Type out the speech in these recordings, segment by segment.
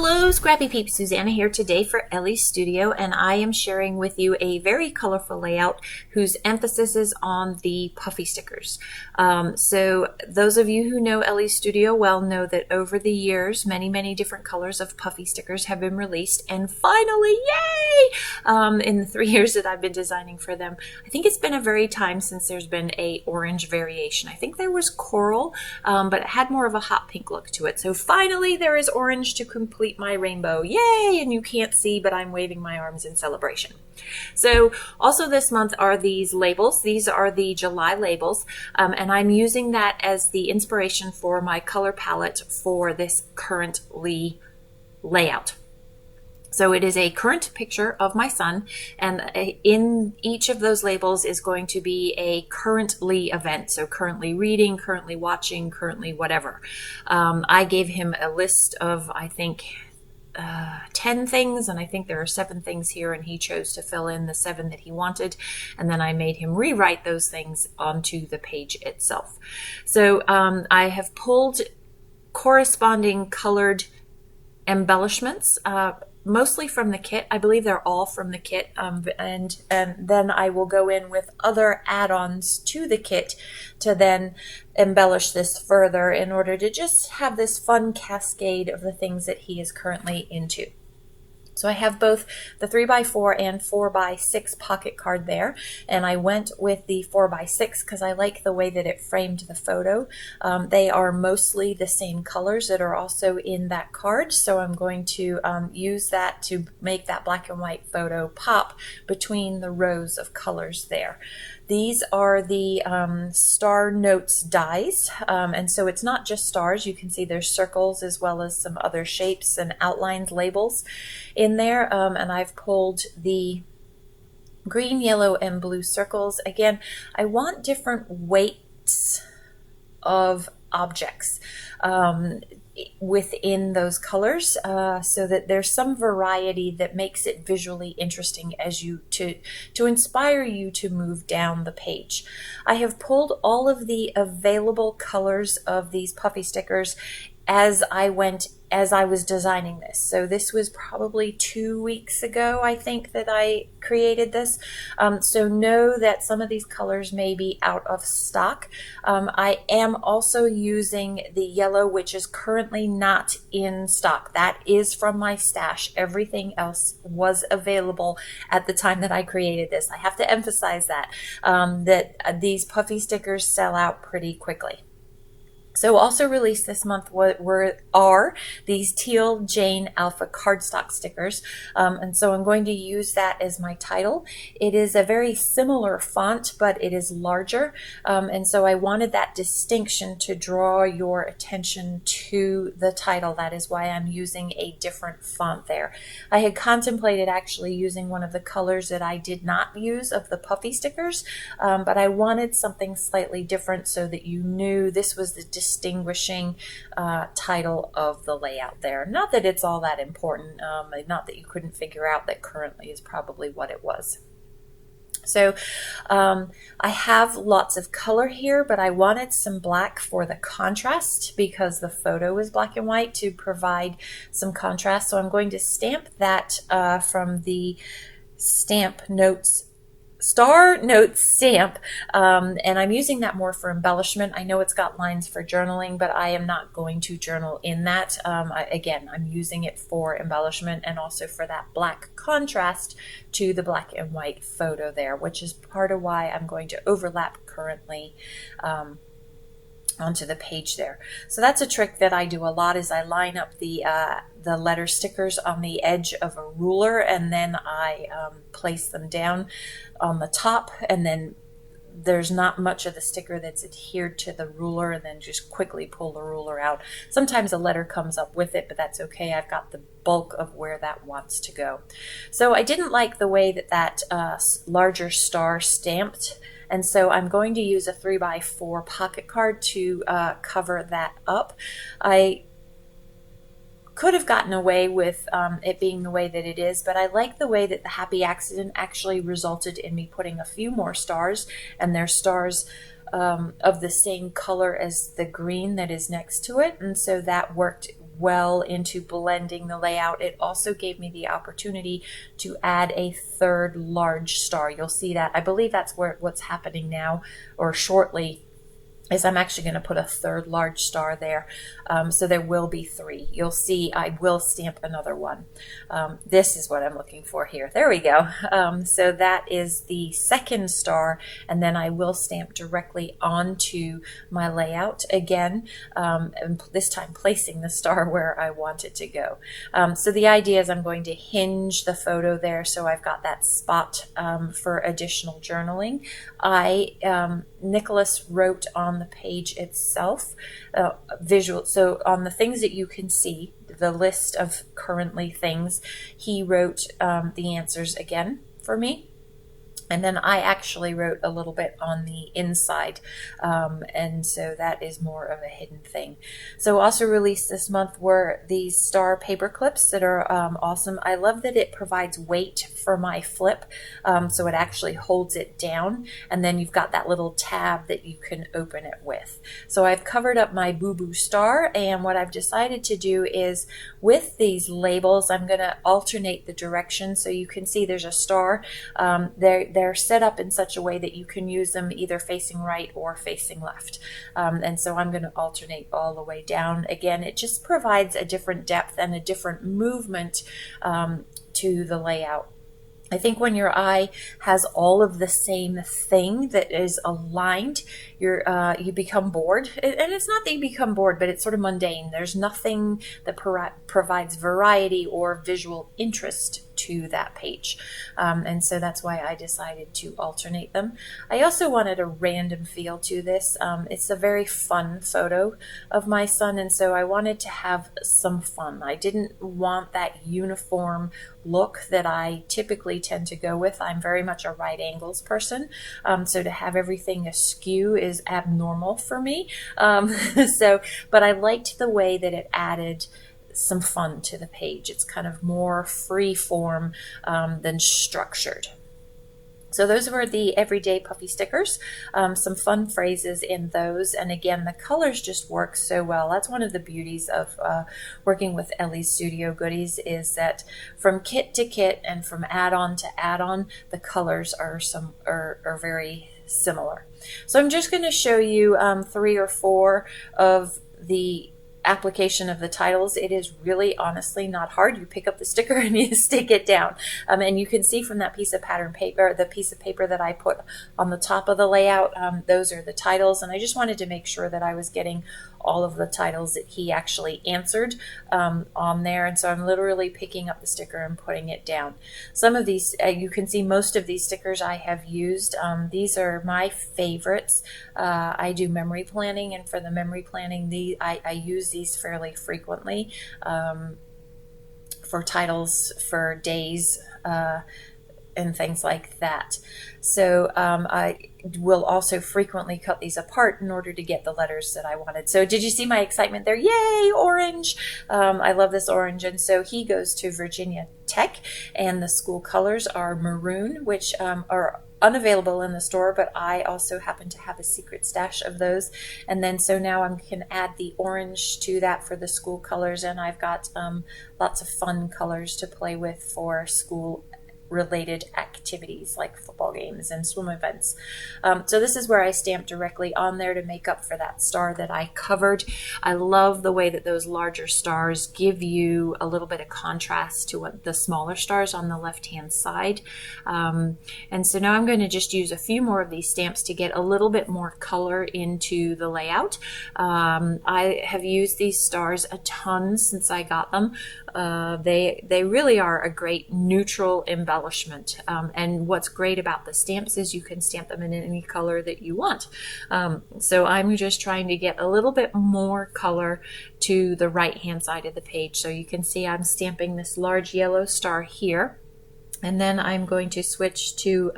Hello, Scrappy Peeps. Suzanna here today for Elle's Studio, and I am sharing with you a very colorful layout whose emphasis is on the puffy stickers. So those of you who know Elle's Studio well know that over the years, many different colors of puffy stickers have been released, and finally, yay! In the 3 years that I've been designing for them, I think it's been a very time since there's been a orange variation. I think there was coral, but it had more of a hot pink look to it. So finally, there is orange to complete my rainbow. Yay! And you can't see, but I'm waving my arms in celebration. So also this month are these labels. These are the July labels, and I'm using that as the inspiration for my color palette for this currently layout. So it is a current picture of my son, and in each of those labels is going to be a currently event. So currently reading, currently watching, currently whatever. I gave him a list of, I think, 10 things, and I think there are 7 things here, and he chose to fill in the 7 that he wanted, and then I made him rewrite those things onto the page itself. So I have pulled corresponding colored embellishments, mostly from the kit. I believe they're all from the kit, and then I will go in with other add-ons to the kit to then embellish this further in order to just have this fun cascade of the things that he is currently into. So I have both the 3x4 and 4x6 pocket card there, and I went with the 4x6 because I like the way that it framed the photo. They are mostly the same colors that are also in that card, so I'm going to use that to make that black and white photo pop between the rows of colors there. These are the Star Notes dies, and so it's not just stars. You can see there's circles as well as some other shapes and outlined labels in there, and I've pulled the green, yellow, and blue circles. Again, I want different weights of objects within those colors, so that there's some variety that makes it visually interesting as you to inspire you to move down the page. I have pulled all of the available colors of these puffy stickers as I was designing this. So this was probably 2 weeks ago, I think, that I created this. So know that some of these colors may be out of stock. I am also using the yellow, which is currently not in stock. That is from my stash. Everything else was available at the time that I created this. I have to emphasize that, that these puffy stickers sell out pretty quickly. So also released this month are these Teal Jane Alpha cardstock stickers, and so I'm going to use that as my title. It is a very similar font, but it is larger, and so I wanted that distinction to draw your attention to the title. That is why I'm using a different font there. I had contemplated actually using one of the colors that I did not use of the puffy stickers, but I wanted something slightly different so that you knew this was the distinguishing title of the layout there. Not that it's all that important, not that you couldn't figure out that currently is probably what it was. So I have lots of color here, but I wanted some black for the contrast because the photo is black and white to provide some contrast. So I'm going to stamp that from the Star Notes stamp, and I'm using that more for embellishment. I know it's got lines for journaling, but I am not going to journal in that. Again, I'm using it for embellishment and also for that black contrast to the black and white photo there, which is part of why I'm going to overlap currently onto the page there. So that's a trick that I do a lot, is I line up the letter stickers on the edge of a ruler, and then I place them down on the top, and then there's not much of the sticker that's adhered to the ruler, and then just quickly pull the ruler out. Sometimes a letter comes up with it, but that's okay. I've got the bulk of where that wants to go. So I didn't like the way that larger star stamped, and so I'm going to use a 3x4 pocket card to cover that up. I could have gotten away with it being the way that it is, but I like the way that the happy accident actually resulted in me putting a few more stars, and they're stars of the same color as the green that is next to it, and so that worked well into blending the layout. It also gave me the opportunity to add a third large star. You'll see that. I believe that's what's happening now, or shortly, is I'm actually going to put a third large star there. So there will be 3. You'll see I will stamp another one. This is what I'm looking for here. There we go. So that is the second star, and then I will stamp directly onto my layout again, and this time placing the star where I want it to go. So the idea is I'm going to hinge the photo there, so I've got that spot for additional journaling. Nikolas wrote on the page itself, visual. So on the things that you can see, the list of currently things, he wrote the answers again for me. And then I actually wrote a little bit on the inside, and so that is more of a hidden thing. So also released this month were these star paper clips that are awesome. I love that it provides weight for my flip, so it actually holds it down, and then you've got that little tab that you can open it with. So I've covered up my Boo Boo star, and what I've decided to do is with these labels, I'm going to alternate the direction. So you can see there's a star. They're set up in such a way that you can use them either facing right or facing left. And so I'm going to alternate all the way down. Again, it just provides a different depth and a different movement to the layout. I think when your eye has all of the same thing that is aligned, you become bored. And it's not that you become bored, but it's sort of mundane. There's nothing that provides variety or visual interest to that page. And so that's why I decided to alternate them. I also wanted a random feel to this. It's a very fun photo of my son, and so I wanted to have some fun. I didn't want that uniform look that I typically tend to go with. I'm very much a right angles person, so to have everything askew is abnormal for me. But I liked the way that it added some fun to the page. It's kind of more free form than structured. So those were the everyday puffy stickers, some fun phrases in those, and again the colors just work so well. That's one of the beauties of working with Elle's Studio Goodies, is that from kit to kit and from add-on to add-on, the colors are very similar. So I'm just going to show you 3 or 4 of the application of the titles. It is really honestly not hard. You pick up the sticker and you stick it down, and you can see from that piece of pattern paper, the piece of paper that I put on the top of the layout, those are the titles, and I just wanted to make sure that I was getting all of the titles that he actually answered on there, and so I'm literally picking up the sticker and putting it down. Some of these, you can see most of these stickers I have used. These are my favorites. I do memory planning, and for the memory planning, I use these fairly frequently for titles for days and things like that. So I will also frequently cut these apart in order to get the letters that I wanted. So did you see my excitement there? Yay, orange! I love this orange. And so he goes to Virginia Tech, and the school colors are maroon, which are unavailable in the store, but I also happen to have a secret stash of those. And then so now I can add the orange to that for the school colors, and I've got lots of fun colors to play with for school related activities like football games and swim events. So this is where I stamp directly on there to make up for that star that I covered. I love the way that those larger stars give you a little bit of contrast to what the smaller stars on the left hand side. And so now I'm going to just use a few more of these stamps to get a little bit more color into the layout. I have used these stars a ton since I got them. They really are a great neutral embellishment. And what's great about the stamps is you can stamp them in any color that you want. So I'm just trying to get a little bit more color to the right hand side of the page. So you can see I'm stamping this large yellow star here. And then I'm going to switch to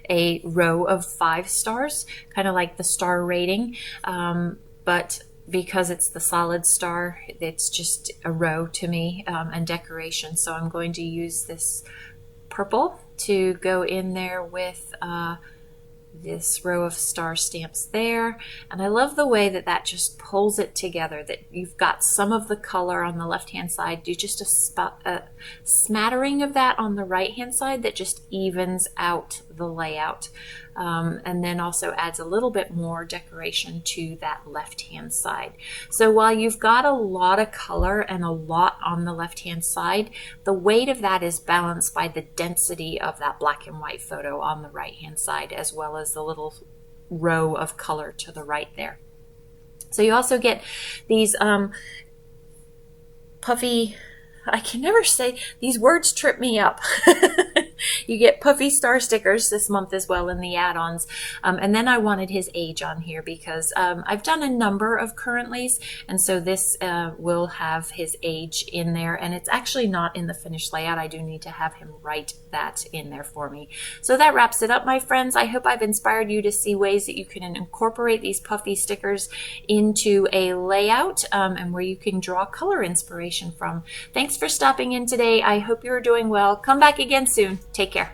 a row of 5 stars, kind of like the star rating. But because it's the solid star, it's just a row to me and decoration. So I'm going to use this purple to go in there with this row of star stamps there. And I love the way that that just pulls it together, that you've got some of the color on the left hand side, do just a smattering of that on the right hand side that just evens out the layout. And then also adds a little bit more decoration to that left hand side. So while you've got a lot of color and a lot on the left hand side, the weight of that is balanced by the density of that black and white photo on the right hand side, as well as the little row of color to the right there. So you also get these puffy, I can never say, these words trip me up. You get puffy star stickers this month as well in the add-ons. And then I wanted his age on here because I've done a number of currentlies, and so this will have his age in there, and it's actually not in the finished layout. I do need to have him write that in there for me. So that wraps it up, my friends. I hope I've inspired you to see ways that you can incorporate these puffy stickers into a layout and where you can draw color inspiration from. Thanks for stopping in today. I hope you're doing well. Come back again soon. Take care.